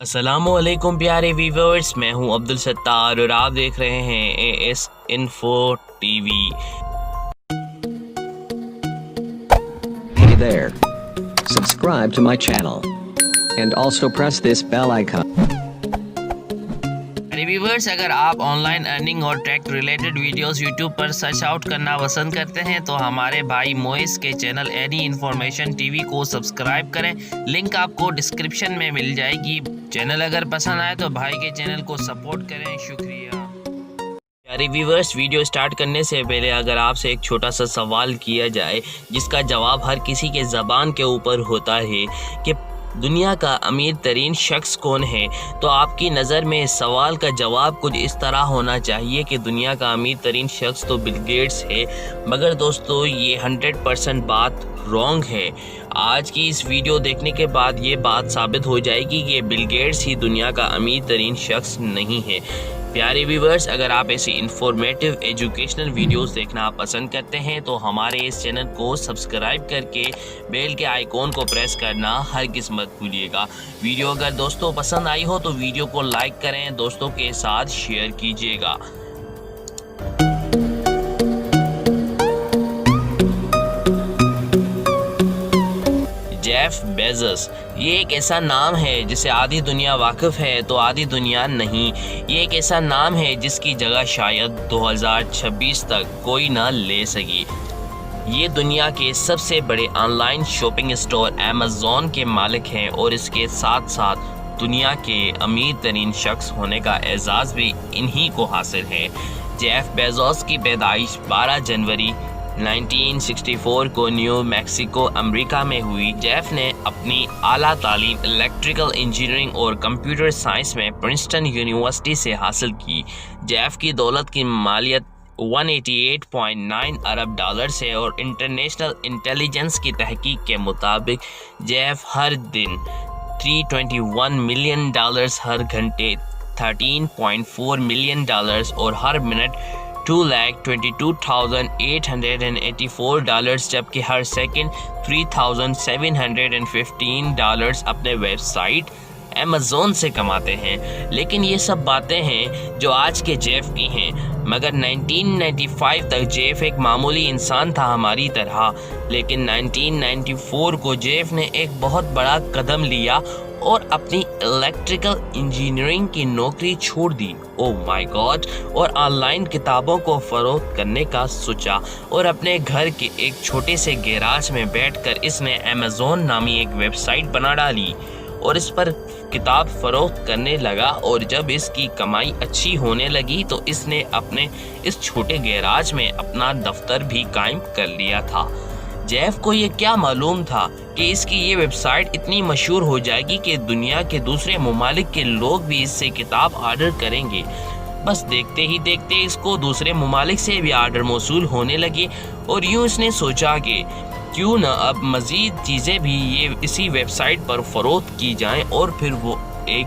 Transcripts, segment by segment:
अस्सलाम वालेकुम प्यारे व्यूवर्स, मैं हूं अब्दुल सत्तार और आप देख रहे हैं AS info TV. Hey there. Subscribe to my channel. And also press this bell icon. Viewers, अगर आप ऑनलाइन अर्निंग और टेक रिलेटेड वीडियोस यूट्यूब पर सर्च आउट करना पसंद करते हैं तो हमारे भाई मोइस के चैनल एनी इन्फॉर्मेशन टीवी को सब्सक्राइब करें। लिंक आपको डिस्क्रिप्शन में मिल जाएगी। चैनल अगर पसंद आए तो भाई के चैनल को सपोर्ट करें। शुक्रिया। प्यारे व्यूवर्स, वीडियो स्टार्ट करने से पहले अगर आपसे एक छोटा सा सवाल किया जाए जिसका जवाब हर किसी के ज़बान के ऊपर होता है कि दुनिया का अमीर तरीन शख्स कौन है, तो आपकी नज़र में इस सवाल का जवाब कुछ इस तरह होना चाहिए कि दुनिया का अमीर तरीन शख्स तो बिल गेट्स है। मगर दोस्तों, ये 100% बात रॉन्ग है। आज की इस वीडियो देखने के बाद ये बात साबित हो जाएगी कि बिल गेट्स ही दुनिया का अमीर तरीन शख्स नहीं है। प्यारे व्यूवर्स, अगर आप ऐसी इंफॉर्मेटिव एजुकेशनल वीडियोस देखना पसंद करते हैं तो हमारे इस चैनल को सब्सक्राइब करके बेल के आइकॉन को प्रेस करना हरगिज़ मत भूलिएगा। वीडियो अगर दोस्तों पसंद आई हो तो वीडियो को लाइक करें, दोस्तों के साथ शेयर कीजिएगा। जेफ बेजोस, ये एक ऐसा नाम है जिसे आधी दुनिया वाकिफ है तो आधी दुनिया नहीं। ये एक ऐसा नाम है जिसकी जगह शायद 2026 तक कोई ना ले सकी। ये दुनिया के सबसे बड़े ऑनलाइन शॉपिंग स्टोर अमेज़न के मालिक हैं और इसके साथ साथ दुनिया के अमीर तरीन शख्स होने का एजाज़ भी इन्हीं को हासिल है। जेफ बेजोस की पैदाइश 12 जनवरी 1964 को न्यू मैक्सिको अमेरिका में हुई। जेफ ने अपनी आला तालीम इलेक्ट्रिकल इंजीनियरिंग और कंप्यूटर साइंस में प्रिंसटन यूनिवर्सिटी से हासिल की। जेफ की दौलत की मालियत 188.9 अरब डॉलर्स है और इंटरनेशनल इंटेलिजेंस की तहकीक के मुताबिक जेफ हर दिन 321 मिलियन डॉलर्स, हर घंटे 13.4 मिलियन डॉलर्स और हर मिनट 2,22,884 डॉलर्स, जबकि हर सेकंड 3,715 डॉलर्स अपने वेबसाइट अमेज़न से कमाते हैं। लेकिन ये सब बातें हैं जो आज के जेफ की हैं, मगर 1995 तक जेफ एक मामूली इंसान था हमारी तरह। लेकिन 1994 को जेफ ने एक बहुत बड़ा कदम लिया और अपनी इलेक्ट्रिकल इंजीनियरिंग की नौकरी छोड़ दी। Oh my God! और ऑनलाइन किताबों को फ़रोख्त करने का सोचा और अपने घर के एक छोटे से गैराज में बैठकर इसने अमेज़न नामी एक वेबसाइट बना डाली और इस पर किताब फ़रोख्त करने लगा। और जब इसकी कमाई अच्छी होने लगी तो इसने अपने इस छोटे गैराज में अपना दफ्तर भी कायम कर लिया था। जेफ को ये क्या मालूम था कि इसकी ये वेबसाइट इतनी मशहूर हो जाएगी कि दुनिया के दूसरे ममालिक के लोग भी इससे किताब ऑर्डर करेंगे। बस देखते ही देखते इसको दूसरे ममालिक से भी ऑर्डर मौसूल होने लगे और यूँ इसने सोचा कि क्यों न अब मज़ीद चीज़ें भी ये इसी वेबसाइट पर फ़रोख्त की जाएं। और फिर वो एक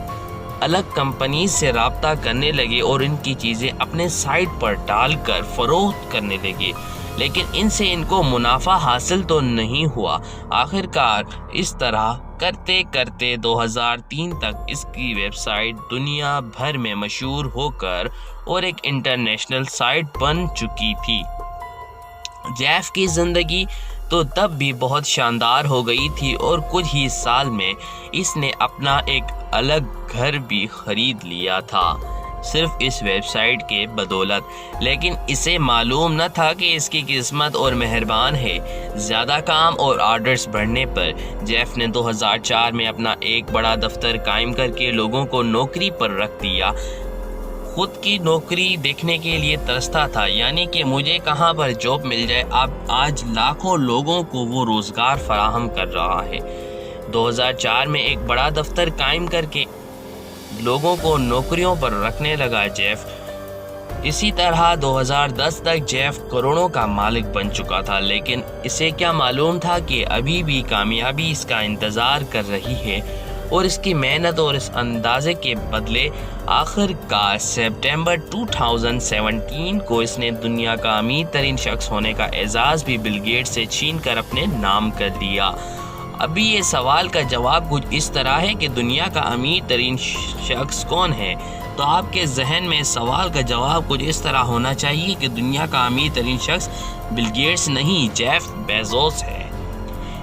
अलग कंपनी से रब्ता करने लगे और इनकी चीज़ें अपने साइट पर डालकर फ़रोख्त करने लगे। लेकिन इनसे इनको मुनाफा हासिल तो नहीं हुआ। आखिरकार इस तरह करते करते 2003 तक इसकी वेबसाइट दुनिया भर में मशहूर होकर और एक इंटरनेशनल साइट बन चुकी थी। जेफ की ज़िंदगी तो तब भी बहुत शानदार हो गई थी और कुछ ही साल में इसने अपना एक अलग घर भी खरीद लिया था, सिर्फ इस वेबसाइट के बदौलत। लेकिन इसे मालूम न था कि इसकी किस्मत और मेहरबान है। ज़्यादा काम और ऑर्डर्स बढ़ने पर जेफ ने 2004 में अपना एक बड़ा दफ्तर कायम करके लोगों को नौकरी पर रख दिया। खुद की नौकरी देखने के लिए तरसता था, यानी कि मुझे कहाँ पर जॉब मिल जाए। अब आज लाखों लोगों को वो रोज़गार फराहम कर रहा है। 2004 में एक बड़ा दफ्तर कायम करके लोगों को नौकरियों पर रखने लगा जेफ। इसी तरह 2010 तक जेफ करोड़ों का मालिक बन चुका था। लेकिन इसे क्या मालूम था कि अभी भी कामयाबी इसका इंतज़ार कर रही है और इसकी मेहनत और इस अंदाजे के बदले आखिरकार सितंबर 2017 को इसने दुनिया का अमीर तरीन शख्स होने का एजाज़ भी बिल गेट्स से छीन कर अपने नाम कर लिया। ابھی یہ سوال کا جواب کچھ اس طرح ہے کہ دنیا کا امیر ترین شخص کون ہے، تو آپ کے ذہن میں سوال کا جواب کچھ اس طرح ہونا چاہیے کہ دنیا کا امیر ترین شخص بل گیٹس نہیں، جیف بیزوس ہے۔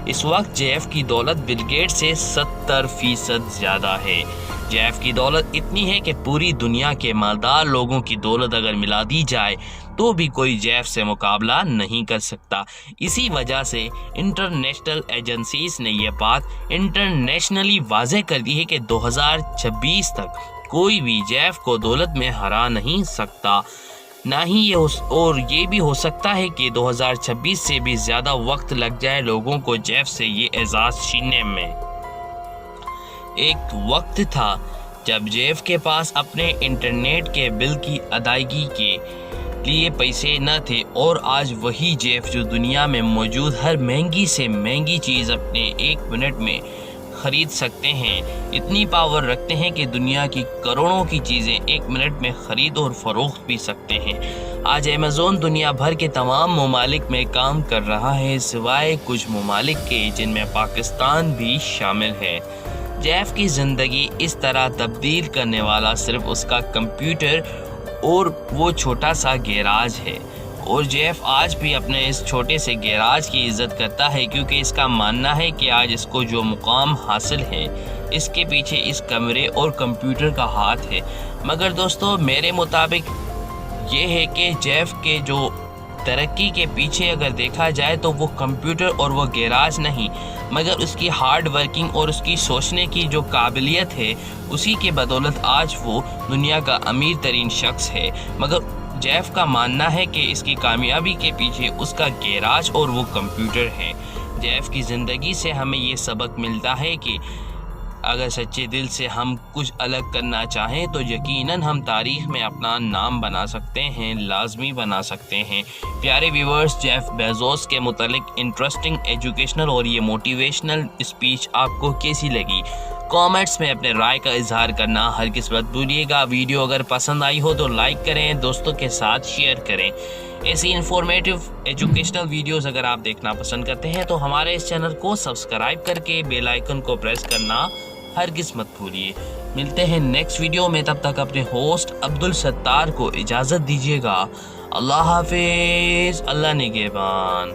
اس وقت جیف کی دولت بل گیٹس سے 70% زیادہ ہے۔ جیف کی دولت اتنی ہے کہ پوری دنیا کے مالدار لوگوں کی دولت اگر ملا دی جائے تو بھی کوئی جیف سے مقابلہ نہیں کر سکتا۔ اسی وجہ سے انٹرنیشنل ایجنسیز نے یہ بات انٹرنیشنلی واضح کر دی ہے کہ 2026 تک کوئی بھی جیف کو دولت میں ہرا نہیں سکتا، نہ ہی یہ بھی ہو سکتا ہے کہ 2026 سے بھی زیادہ وقت لگ جائے لوگوں کو جیف سے یہ اعزاز چھیننے میں۔ ایک وقت تھا جب جیف کے پاس اپنے انٹرنیٹ کے بل کی ادائیگی کے لیے پیسے نہ تھے، اور آج وہی جیف جو دنیا میں موجود ہر مہنگی سے مہنگی چیز اپنے 1 منٹ میں خرید سکتے ہیں، اتنی پاور رکھتے ہیں کہ دنیا کی کروڑوں کی چیزیں 1 منٹ میں خرید اور فروخت بھی سکتے ہیں۔ آج ایمیزون دنیا بھر کے تمام ممالک میں کام کر رہا ہے، سوائے کچھ ممالک کے جن میں پاکستان بھی شامل ہے۔ جیف کی زندگی اس طرح تبدیل کرنے والا صرف اس کا کمپیوٹر اور وہ چھوٹا سا گیراج ہے، اور جیف آج بھی اپنے اس چھوٹے سے گیراج کی عزت کرتا ہے، کیونکہ اس کا ماننا ہے کہ آج اس کو جو مقام حاصل ہے اس کے پیچھے اس کیمرے اور کمپیوٹر کا ہاتھ ہے۔ مگر دوستو، میرے مطابق یہ ہے کہ جیف کے جو ترقی کے پیچھے اگر دیکھا جائے تو وہ کمپیوٹر اور وہ گیراج نہیں، مگر اس کی ہارڈ ورکنگ اور اس کی سوچنے کی جو قابلیت ہے، اسی کے بدولت آج وہ دنیا کا امیر ترین شخص ہے۔ مگر جیف کا ماننا ہے کہ اس کی کامیابی کے پیچھے اس کا گیراج اور وہ کمپیوٹر ہے۔ جیف کی زندگی سے ہمیں یہ سبق ملتا ہے کہ اگر سچے دل سے ہم کچھ الگ کرنا چاہیں تو یقیناً ہم تاریخ میں اپنا نام بنا سکتے ہیں، لازمی بنا سکتے ہیں۔ پیارے ویورز، جیف بیزوس کے متعلق انٹرسٹنگ، ایجوکیشنل اور یہ موٹیویشنل اسپیچ آپ کو کیسی لگی؟ کامنٹس میں اپنے رائے کا اظہار کرنا ہرگز مت بھولیے گا۔ ویڈیو اگر پسند آئی ہو تو لائک کریں، دوستوں کے ساتھ شیئر کریں۔ ایسی انفارمیٹیو ایجوکیشنل ویڈیوز اگر آپ دیکھنا پسند کرتے ہیں تو ہمارے اس چینل کو سبسکرائب کر کے بیل آئیکن کو پریس کرنا ہرگز مت بھولیے۔ ملتے ہیں نیکسٹ ویڈیو میں، تب تک اپنے ہوسٹ عبدالستار کو اجازت دیجیے گا۔ اللہ حافظ، اللہ نگہبان۔